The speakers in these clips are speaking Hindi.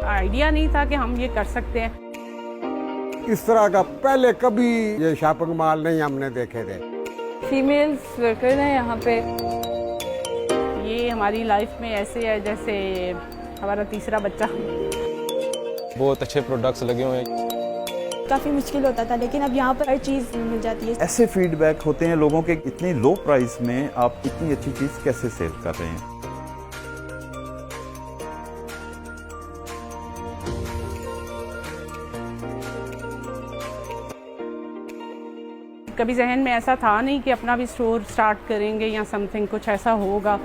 आइडिया नहीं था कि हम ये कर सकते हैं। इस तरह का पहले कभी ये शॉपिंग मॉल नहीं हमने देखे थे। फीमेल्स वर्कर हैं यहाँ पे। ये हमारी लाइफ में ऐसे है जैसे हमारा तीसरा बच्चा। बहुत अच्छे प्रोडक्ट्स लगे हुए हैं। काफ़ी मुश्किल होता था, लेकिन अब यहाँ पर हर चीज़ मिल जाती है। ऐसे फीडबैक होते हैं लोगों के, इतने लो प्राइस में आप इतनी अच्छी चीज़ कैसे सेल कर रहे हैं। कभी जहन में ऐसा था नहीं कि अपना भी स्टोर स्टार्ट करेंगे या समथिंग कुछ ऐसा होगा।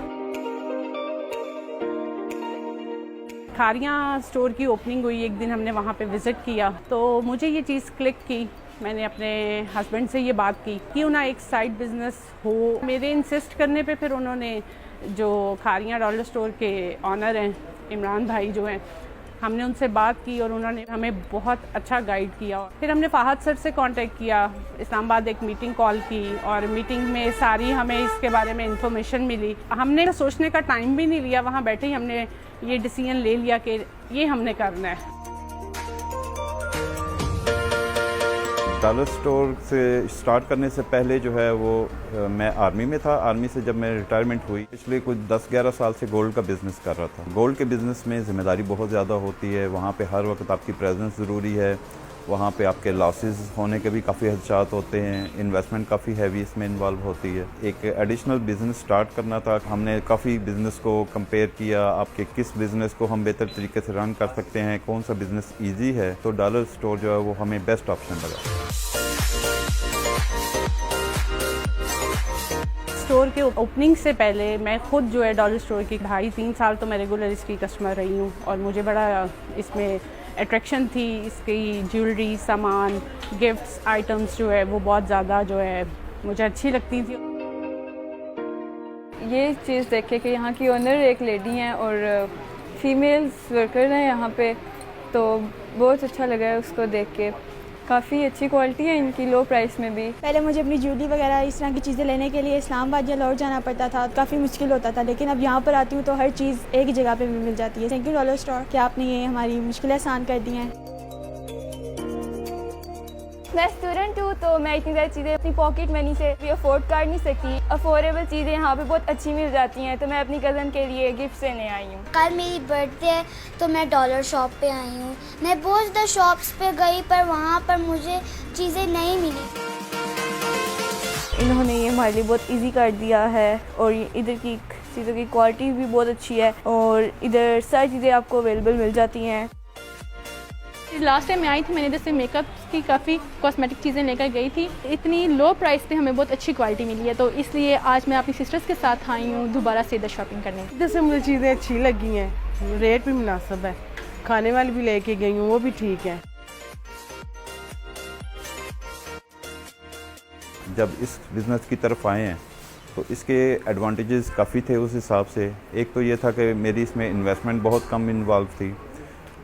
खारियाँ स्टोर की ओपनिंग हुई, एक दिन हमने वहाँ पे विज़िट किया तो मुझे ये चीज़ क्लिक की। मैंने अपने हस्बैंड से ये बात की क्यों ना एक साइड बिज़नेस हो। मेरे इंसिस्ट करने पे फिर उन्होंने, जो खारियाँ डॉलर स्टोर के ऑनर हैं इमरान भाई जो हैं, हमने उनसे बात की और उन्होंने हमें बहुत अच्छा गाइड किया। फिर हमने फ़ाहद सर से कांटेक्ट किया, इस्लामाबाद एक मीटिंग कॉल की और मीटिंग में सारी हमें इसके बारे में इंफॉर्मेशन मिली। हमने सोचने का टाइम भी नहीं लिया, वहाँ बैठे ही हमने ये डिसीजन ले लिया कि ये हमने करना है। डॉलर स्टोर से स्टार्ट करने से पहले जो है वो मैं आर्मी में था। आर्मी से जब मैं रिटायरमेंट हुई, पिछले कुछ 10-11 साल से गोल्ड का बिज़नेस कर रहा था। गोल्ड के बिज़नेस में ज़िम्मेदारी बहुत ज़्यादा होती है, वहाँ पे हर वक्त आपकी प्रेजेंस ज़रूरी है, वहाँ पे आपके लॉसेस होने के भी काफ़ी खदशात होते हैं, इन्वेस्टमेंट काफ़ी हैवी इसमें इन्वॉल्व होती है। एक एडिशनल बिज़नेस स्टार्ट करना था। हमने काफ़ी बिज़नेस को कंपेयर किया, आपके किस बिज़नेस को हम बेहतर तरीके से रन कर सकते हैं, कौन सा बिज़नेस ईजी है, तो डॉलर स्टोर जो है वो हमें बेस्ट ऑप्शन लगा। स्टोर के ओपनिंग से पहले मैं खुद जो है डॉलर स्टोर की 2.5-3 साल तो मैं रेगुलर इसकी कस्टमर रही हूँ और मुझे बड़ा इसमें अट्रैक्शन थी। इसकी ज्वेलरी, सामान, गिफ्ट्स, आइटम्स जो है वो बहुत ज़्यादा जो है मुझे अच्छी लगती थी। ये चीज़ देखे कि यहाँ की ओनर एक लेडी हैं और फीमेल्स वर्कर हैं यहाँ पे, तो बहुत अच्छा लगा है उसको देख के। काफ़ी अच्छी क्वालिटी है इनकी, लो प्राइस में भी। पहले मुझे अपनी ज्वेलरी वगैरह इस तरह की चीज़ें लेने के लिए इस्लामाबाद या लाहौर जाना पड़ता था, काफ़ी मुश्किल होता था, लेकिन अब यहाँ पर आती हूँ तो हर चीज़ एक ही जगह पे भी मिल जाती है। थैंक यू डॉलर स्टोर कि आपने ये हमारी मुश्किलें आसान कर दी हैं। मैं स्टूडेंट हूँ तो मैं इतनी सारी चीज़ें अपनी पॉकेट मनी से भी अफोर्ड कर नहीं सकती। अफोर्डेबल चीज़ें यहाँ पे बहुत अच्छी मिल जाती हैं, तो मैं अपनी कज़न के लिए गिफ्ट लेने आई हूँ। कल मेरी बर्थडे है तो मैं डॉलर शॉप पे आई हूँ। मैं बहुत ज़्यादा शॉप्स पे गई पर वहाँ पर मुझे चीज़ें नहीं मिली। इन्होंने ये हमारे लिए बहुत इजी कर दिया है और इधर की चीज़ों की क्वालिटी भी बहुत अच्छी है और इधर सारी चीज़ें आपको अवेलेबल मिल जाती हैं। लास्ट टाइम मैं आई थी, मैंने जैसे मेकअप की काफ़ी कॉस्मेटिक चीज़ें लेकर गई थी। इतनी लो प्राइस पे हमें बहुत अच्छी क्वालिटी मिली है, तो इसलिए आज मैं अपनी सिस्टर्स के साथ आई हूँ दोबारा से इधर शॉपिंग करने। जैसे मुझे चीज़ें अच्छी लगी हैं, रेट भी मुनासिब है, खाने वाली भी लेके गई हूँ वो भी ठीक है। जब इस बिज़नेस की तरफ आए हैं तो इसके एडवांटेजेस काफ़ी थे उस हिसाब से। एक तो ये था कि मेरी इसमें इन्वेस्टमेंट बहुत कम इन्वॉल्व थी।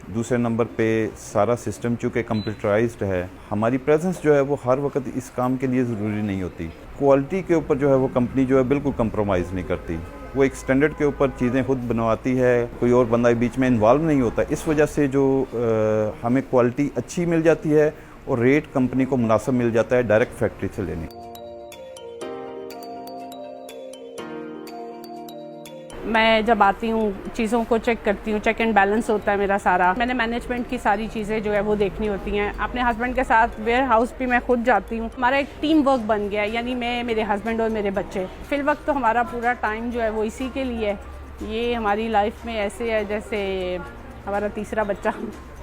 दूसरे नंबर पे सारा सिस्टम चूँकि कंप्यूटराइज्ड है, हमारी प्रेजेंस जो है वो हर वक्त इस काम के लिए ज़रूरी नहीं होती। क्वालिटी के ऊपर जो है वो कंपनी जो है बिल्कुल कंप्रोमाइज़ नहीं करती, वो एक स्टैंडर्ड के ऊपर चीज़ें खुद बनवाती है, कोई और बंदा बीच में इन्वॉल्व नहीं होता। इस वजह से जो हमें क्वालिटी अच्छी मिल जाती है और रेट कंपनी को मुनासिब मिल जाता है डायरेक्ट फैक्ट्री से लेने। मैं जब आती हूँ चीज़ों को चेक करती हूँ, चेक एंड बैलेंस होता है मेरा सारा। मैंने मैनेजमेंट की सारी चीज़ें जो है वो देखनी होती हैं। अपने हस्बैंड के साथ वेयर हाउस भी मैं खुद जाती हूँ। हमारा एक टीम वर्क बन गया है, यानी मैं, मेरे हस्बैंड और मेरे बच्चे। फिल वक्त तो हमारा पूरा टाइम जो है वो इसी के लिए है। ये हमारी लाइफ में ऐसे है जैसे हमारा तीसरा बच्चा।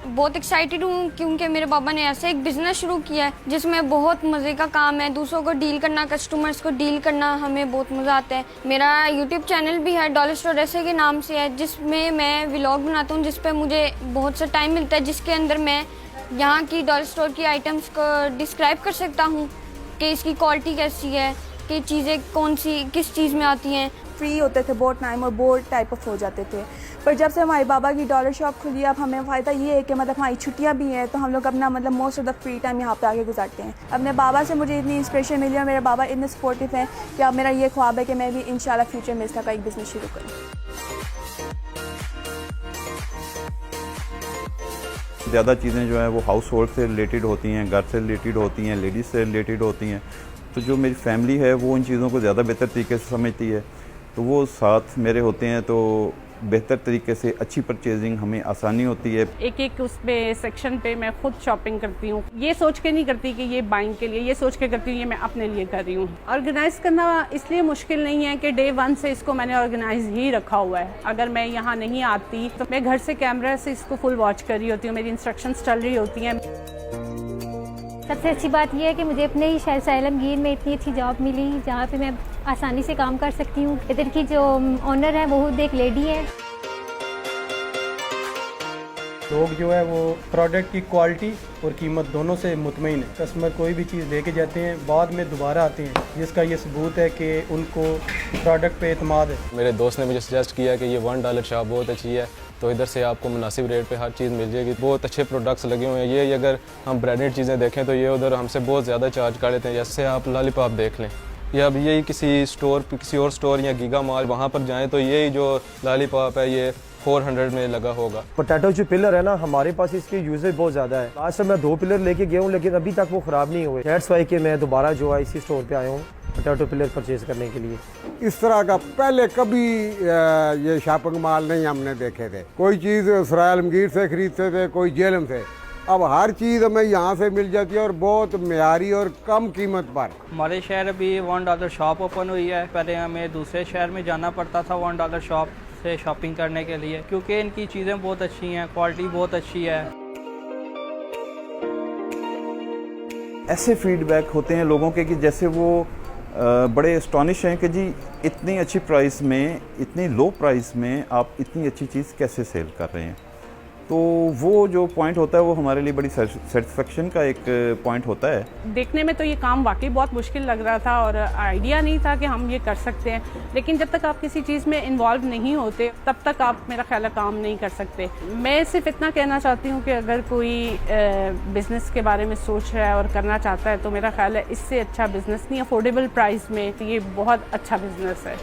बहुत एक्साइटेड हूँ क्योंकि मेरे पापा ने ऐसे एक बिज़नेस शुरू किया है जिसमें बहुत मज़े का काम है। दूसरों को डील करना, कस्टमर्स को डील करना, हमें बहुत मज़ा आता है। मेरा यूट्यूब चैनल भी है, डॉलर स्टोर ऐसे के नाम से है, जिसमें मैं व्लॉग बनाता हूँ, जिस पे मुझे बहुत सा टाइम मिलता है, जिसके अंदर मैं यहाँ की डॉलर स्टोर की आइटम्स को डिस्क्राइब कर सकता हूँ कि इसकी क्वालिटी कैसी है, कि चीज़ें कौन सी किस चीज़ में आती हैं। फ्री होते थे बहुत टाइम और बोर टाइप ऑफ हो जाते थे, पर जब से हमारे बाबा की डॉलर शॉप खुली, अब हमें फ़ायदा ये है कि मतलब हमारी छुट्टियां भी हैं तो हम लोग अपना मतलब most of the free time यहाँ पे आके गुजारते हैं। अपने बाबा से मुझे इतनी इंस्पिरेशन मिली और मेरे बाबा इतने सपोर्टिव हैं कि अब मेरा ये ख्वाब है कि मैं भी इंशाल्लाह फ्यूचर में इस तरह का एक बिज़नेस शुरू करूँ। ज़्यादा चीज़ें जो हैं वो हाउस होल्ड से रिलेटेड होती हैं, घर से रिलेटेड होती हैं, लेडीज़ से रिलेटेड होती हैं। तो जो मेरी फैमिली है वो इन चीज़ों को ज़्यादा बेहतर तरीके से समझती है, तो वो साथ मेरे होते हैं, तो बेहतर तरीके से अच्छी परचेजिंग हमें आसानी होती है। एक एक उसमें सेक्शन पे मैं खुद शॉपिंग करती हूँ, ये सोच के नहीं करती कि ये बाइंग के लिए, ये सोच के करती हूँ ये मैं अपने लिए कर रही हूँ। ऑर्गेनाइज करना इसलिए मुश्किल नहीं है कि डे 1 से इसको मैंने ऑर्गेनाइज ही रखा हुआ है। अगर मैं यहाँ नहीं आती तो मैं घर से कैमरा से इसको फुल वॉच कर रही होती हूँ, मेरी इंस्ट्रक्शंस चल रही होती हैं। सबसे अच्छी बात यह है कि मुझे अपने ही शहर सालमगीर में इतनी अच्छी जॉब मिली जहाँ पे मैं आसानी से काम कर सकती हूँ। इधर की जो ओनर है वो खुद एक लेडी है। लोग जो है वो प्रोडक्ट की क्वालिटी और कीमत दोनों से मुतमईन है। कस्टमर कोई भी चीज़ लेके जाते हैं, बाद में दोबारा आते हैं, जिसका ये सबूत है कि उनको प्रोडक्ट पे एतमाद है। मेरे दोस्त ने मुझे सजेस्ट किया कि ये $1 शॉप बहुत अच्छी है, तो इधर से आपको मुनासिब रेट पे हर चीज़ मिल जाएगी। बहुत अच्छे प्रोडक्ट्स लगे हुए हैं। ये अगर हम ब्रांडेड चीज़ें देखें तो ये उधर हमसे बहुत ज़्यादा चार्ज कर लेते हैं। जैसे आप लॉलीपॉप देख लें, या अब यही किसी स्टोर, किसी और स्टोर या गीगा मॉल वहाँ पर जाएँ तो यही जो लॉलीपॉप है ये 400 में लगा होगा। पोटैटो जो पिलर है ना, हमारे पास इसके यूजेज बहुत ज़्यादा है। आज से मैं 2 पिलर लेके गया हूँ, लेकिन अभी तक वो ख़राब नहीं हुए। दैट्स वाई कि मैं दोबारा जो है इसी स्टोर पे आया हूँ पोटैटो पिलर परचेज करने के लिए। इस तरह का पहले कभी ये शॉपिंग मॉल नहीं हमने देखे थे। कोई चीज़ सरायलमगीर से खरीदते थे, कोई जेलम से। अब हर चीज़ हमें यहाँ से मिल जाती है और बहुत म्यारी और कम कीमत पर। हमारे शहर अभी $1 शॉप ओपन हुई है। पहले हमें दूसरे शहर में जाना पड़ता था $1 शॉप से शॉपिंग करने के लिए, क्योंकि इनकी चीज़ें बहुत अच्छी हैं, क्वालिटी बहुत अच्छी है। ऐसे फीडबैक होते हैं लोगों के कि जैसे वो बड़े एस्टॉनिश हैं कि जी इतनी अच्छी प्राइस में, इतनी लो प्राइस में आप इतनी अच्छी चीज़ कैसे सेल कर रहे हैं। तो वो जो पॉइंट होता है वो हमारे लिए बड़ी सेटिस्फेक्शन का एक पॉइंट होता है। देखने में तो ये काम वाकई बहुत मुश्किल लग रहा था और आइडिया नहीं था कि हम ये कर सकते हैं, लेकिन जब तक आप किसी चीज़ में इन्वॉल्व नहीं होते तब तक आप, मेरा ख्याल है, काम नहीं कर सकते। मैं सिर्फ इतना कहना चाहती हूँ कि अगर कोई बिज़नेस के बारे में सोच रहा है और करना चाहता है तो मेरा ख्याल है इससे अच्छा बिज़नेस नहीं, अफोर्डेबल प्राइस में ये बहुत अच्छा बिज़नेस है।